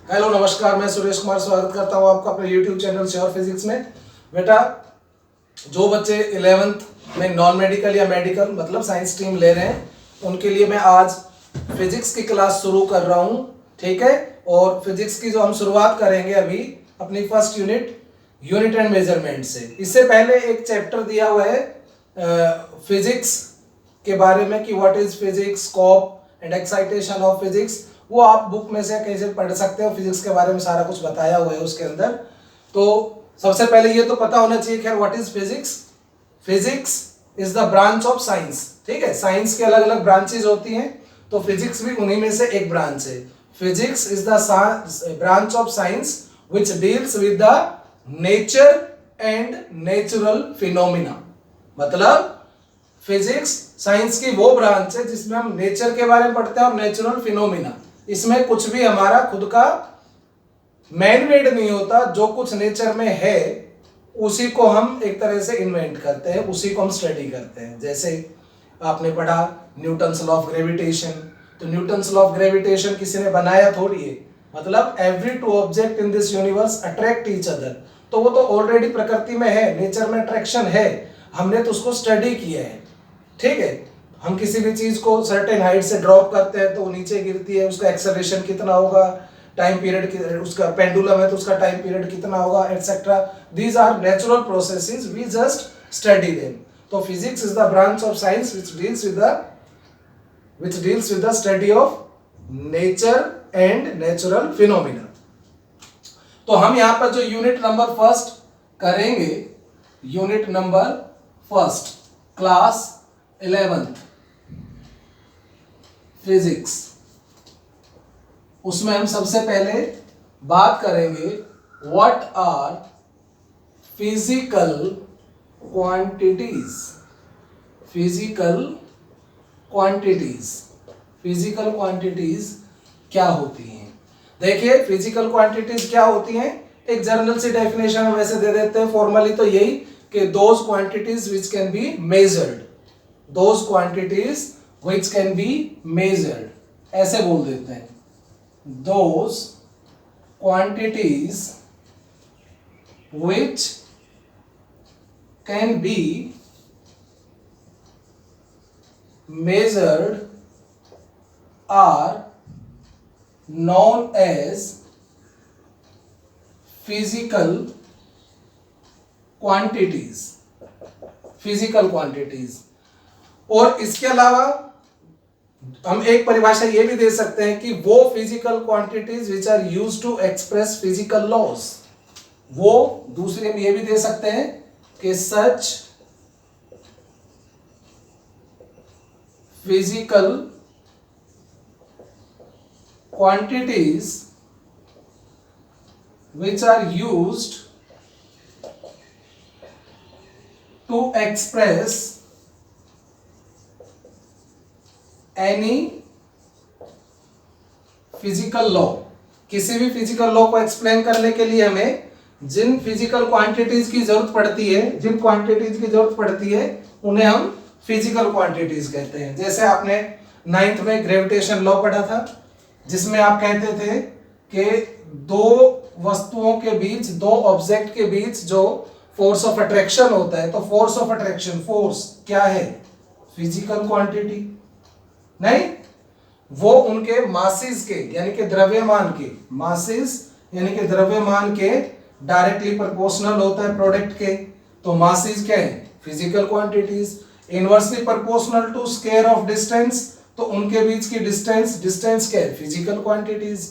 Hello नमस्कार, मैं सुरेश कुमार स्वागत करता हूँ आपका अपने YouTube चैनल श्योर फिजिक्स में। बेटा, जो बच्चे 11th में नॉन मेडिकल या मेडिकल मतलब साइंस स्ट्रीम ले रहे हैं उनके लिए मैं आज फिजिक्स की क्लास शुरू कर रहा हूँ, ठीक है। और फिजिक्स की जो हम शुरुआत करेंगे अभी अपनी फर्स्ट यूनिट एंड मेजरमेंट से। इससे पहले एक चैप्टर दिया हुआ है फिजिक्स के बारे में कि what is physics, scope and excitation of physics. वो आप बुक में से कहीं से पढ़ सकते हो, फिजिक्स के बारे में सारा कुछ बताया हुआ है उसके अंदर। तो सबसे पहले ये तो पता होना चाहिए खैर what is physics. Physics is the branch of science, ठीक है। साइंस के अलग अलग ब्रांचेज होती हैं, तो फिजिक्स भी उन्हीं में से एक ब्रांच है। Physics is the branch of science which deals with the nature and natural phenomena. मतलब फिजिक्स साइंस की वो ब्रांच है जिसमें हम नेचर के बारे में पढ़ते हैं और नेचुरल फिनोमिना। इसमें कुछ भी हमारा खुद का मैन मेड नहीं होता, जो कुछ नेचर में है उसी को हम एक तरह से इन्वेंट करते हैं, उसी को हम स्टडी करते हैं। जैसे आपने पढ़ा न्यूटन्स लॉ ऑफ ग्रेविटेशन, तो न्यूटन्स लॉ ऑफ ग्रेविटेशन किसी ने बनाया थोड़ी है। मतलब every two object in this universe attract each other, तो वो तो ऑलरेडी प्रकृति में है, नेचर में अट्रैक्शन है, हमने तो उसको स्टडी किया है, ठीक है। हम किसी भी चीज को सर्टेन हाइट से ड्रॉप करते हैं तो वो नीचे गिरती है, उसका एक्सेलरेशन कितना होगा, टाइम पीरियड, उसका पेंडुलम है तो उसका टाइम पीरियड कितना होगा, etcetera. These are natural processes, we just study them. तो physics is the branch of science which deals with the study of nature and natural phenomena। तो हम यहां पर जो यूनिट नंबर फर्स्ट करेंगे, unit number first class 11th physics, उसमें हम सबसे पहले बात करेंगे what are physical quantities. Physical quantities, physical quantities क्या होती हैं। देखिए फिजिकल क्वांटिटीज क्या होती हैं, एक जनरल सी डेफिनेशन हम वैसे दे देते हैं। फॉर्मली तो यही कि those quantities which can be measured, those quantities which can be measured, ऐसे बोल देते हैं। Those quantities which can B measured are known as physical quantities। Physical quantities. और इसके अलावा हम एक परिभाषा ये भी दे सकते हैं कि वो physical quantities which are used to express physical laws. वो दूसरे हम ये भी दे सकते हैं कि सच physical quantities which are used to express any physical law। किसी भी फिजिकल लॉ को एक्सप्लेन करने के लिए हमें जिन फिजिकल क्वांटिटीज की जरूरत पड़ती है, जिन क्वांटिटीज की जरूरत पड़ती है उन्हें हम फिजिकल क्वांटिटीज कहते हैं। जैसे आपने 9th में ग्रेविटेशन लॉ पढ़ा था, जिसमें आप कहते थे कि दो वस्तुओं के बीच, दो ऑब्जेक्ट के बीच जो फोर्स ऑफ अट्रैक्शन होता है, तो फोर्स ऑफ अट्रैक्शन, फोर्स क्या है, फिजिकल क्वांटिटी नहीं, वो उनके मासेस के यानी कि द्रव्यमान के, मासेस यानी कि द्रव्यमान के डायरेक्टली प्रोपोर्शनल होता है प्रोडक्ट के। तो मासेस क्या है, physical quantities. Inversely proportional to square of distance, तो उनके बीच की डिस्टेंस, डिस्टेंस क्या है, फिजिकल क्वांटिटीज।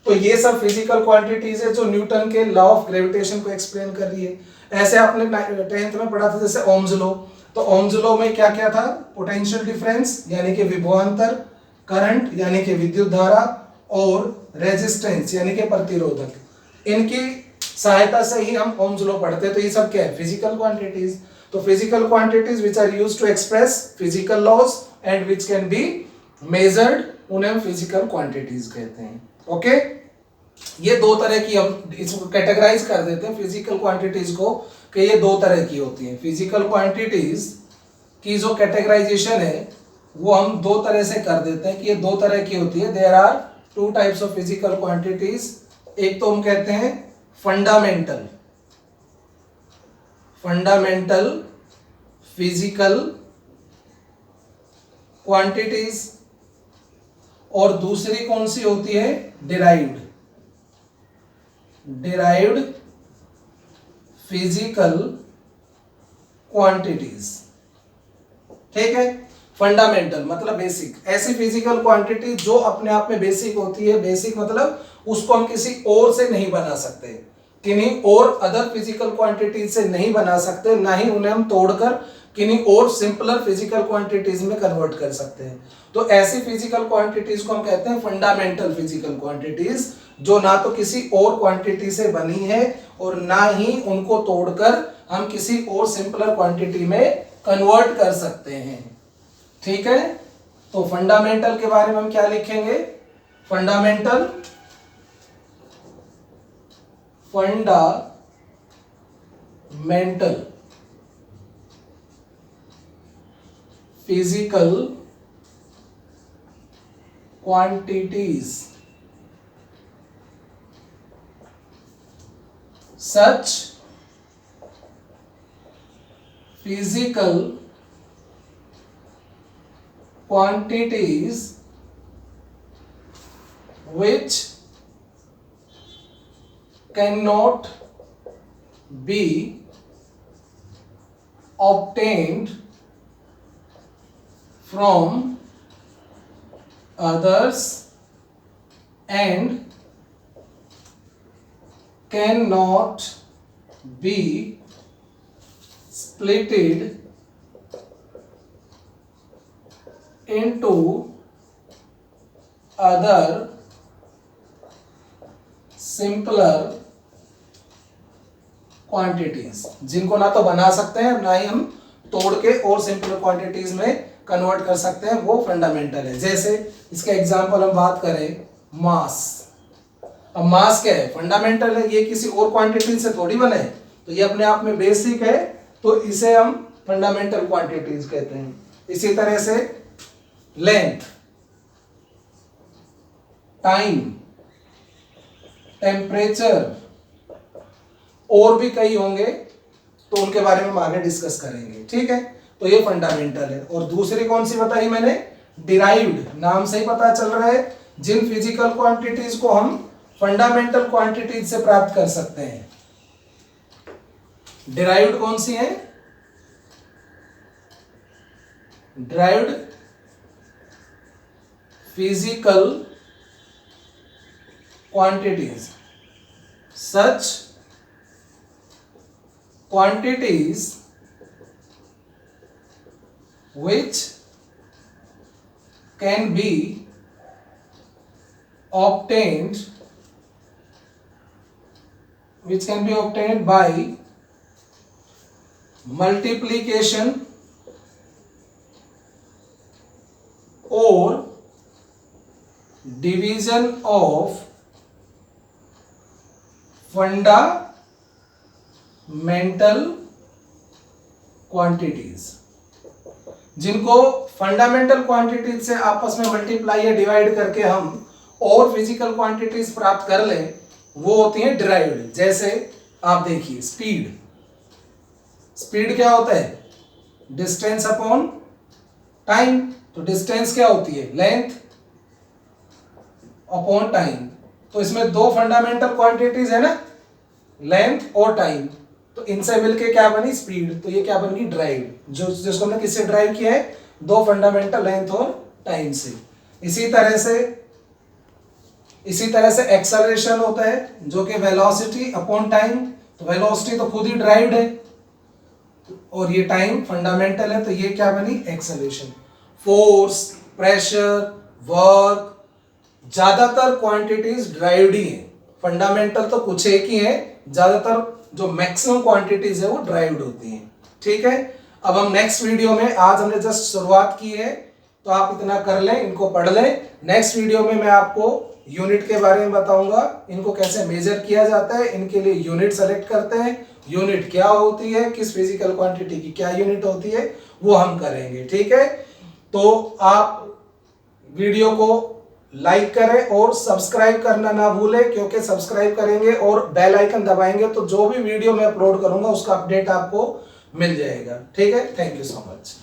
तो ये सब फिजिकल क्वांटिटीज है जो न्यूटन के लॉ ऑफ ग्रेविटेशन को एक्सप्लेन कर रही है। ऐसे आपने 10th में पढ़ा था जैसे ओम्स लॉ, तो ओम्स लॉ में क्या क्या था, पोटेंशियल डिफरेंस यानी कि विभवांतर, करंट यानी कि विद्युत धारा, और रेजिस्टेंस यानी कि प्रतिरोधक। इनकी सहायता से ही हम ओम्स लॉ पढ़ते हैं। तो ये सब क्या है, फिजिकल क्वांटिटीज। तो physical quantities which are used to express physical laws and which can be measured, उन्हें हम फिजिकल क्वांटिटीज कहते हैं। ओके, ये दो तरह की हम इसको कैटेगराइज कर देते हैं फिजिकल क्वांटिटीज को, कि ये दो तरह की होती हैं। फिजिकल क्वांटिटीज की जो कैटेगराइजेशन है वो हम दो तरह से कर देते हैं कि ये दो तरह की होती है। There are two types of physical quantities, एक तो हम कहते हैं फंडामेंटल फिजिकल क्वांटिटीज, और दूसरी कौन सी होती है, डिराइव्ड फिजिकल क्वांटिटीज। ठीक है, फंडामेंटल मतलब बेसिक, ऐसी फिजिकल क्वांटिटी जो अपने आप में बेसिक होती है। बेसिक मतलब उसको हम किसी और से नहीं बना सकते, किन्हीं और अदर फिजिकल क्वांटिटीज से नहीं बना सकते, ना ही उन्हें हम तोड़कर किन्हीं और सिंपलर फिजिकल क्वांटिटीज में कन्वर्ट कर सकते हैं। तो ऐसी फिजिकल क्वांटिटीज को हम कहते हैं फंडामेंटल फिजिकल क्वांटिटीज, जो ना तो किसी और क्वांटिटी से बनी है और ना ही उनको तोड़कर हम किसी और सिंपलर क्वांटिटी में कन्वर्ट कर सकते हैं। ठीक है, तो फंडामेंटल के बारे में हम क्या लिखेंगे, fundamental physical quantities such physical quantities which cannot be obtained from others and cannot be splitted into other simpler quantities, जिनको ना तो बना सकते हैं ना ही हम तोड़ के और सिंपल क्वांटिटीज में कन्वर्ट कर सकते हैं, वो फंडामेंटल है। जैसे इसका एग्जांपल हम बात करें मास। अब मास क्या है, फंडामेंटल है, ये किसी और क्वांटिटी से थोड़ी बने, तो ये अपने आप में बेसिक है, तो इसे हम फंडामेंटल क्वांटिटीज कहते हैं। इसी तरह से लेंथ, टाइम, टेम्परेचर और भी कई होंगे, तो उनके बारे में हम आगे डिस्कस करेंगे। ठीक है, तो ये फंडामेंटल है। और दूसरी कौन सी बताई मैंने, डिराइव्ड, नाम से ही पता चल रहा है जिन फिजिकल क्वांटिटीज को हम फंडामेंटल क्वांटिटीज से प्राप्त कर सकते हैं। डिराइव्ड कौन सी है, derived physical quantities such quantities which can be obtained by multiplication or division of fundamental quantities, जिनको फंडामेंटल क्वांटिटीज से आपस में मल्टीप्लाई या डिवाइड करके हम और फिजिकल क्वांटिटीज प्राप्त कर लें, वो होती हैं डिराइव्ड। जैसे आप देखिए स्पीड क्या होता है, डिस्टेंस अपॉन टाइम। तो डिस्टेंस क्या होती है, लेंथ अपॉन टाइम। तो इसमें दो फंडामेंटल क्वांटिटीज है ना, लेंथ और टाइम, तो इनसे मिलके क्या बनी, स्पीड। तो ये क्या बन गई, ड्राइव, जिसको हमने किससे ड्राइव किया है, दो फंडामेंटल लेंथ और टाइम से। इसी तरह से एक्सेलरेशन होता है, जो कि वेलोसिटी अपॉन टाइम। तो वेलोसिटी तो खुद ही ड्राइव्ड है और ये टाइम फंडामेंटल है, तो ये क्या बनी, एक्सेलरेशन। फोर्स, प्रेशर, वर्क, ज्यादातर क्वांटिटीज ड्राइव्ड ही है। फंडामेंटल तो कुछ एक ही है, ज्यादातर जो मैक्सिमम क्वांटिटीज है वो ड्राइव्ड होती हैं। ठीक है, अब हम नेक्स्ट वीडियो में, आज हमने जस्ट शुरुआत की है तो आप इतना कर लें, इनको पढ़ लें। नेक्स्ट वीडियो में मैं आपको यूनिट के बारे में बताऊंगा, इनको कैसे मेजर किया जाता है, इनके लिए यूनिट सेलेक्ट करते हैं, यूनिट क्या होती है, किस फिजिकल क्वांटिटी की क्या यूनिट होती है, वो हम करेंगे। ठीक है, तो आप वीडियो को लाइक करें और सब्सक्राइब करना ना भूलें, क्योंकि सब्सक्राइब करेंगे और बेल आइकन दबाएंगे तो जो भी वीडियो मैं अपलोड करूंगा उसका अपडेट आपको मिल जाएगा। ठीक है, थैंक यू सो मच।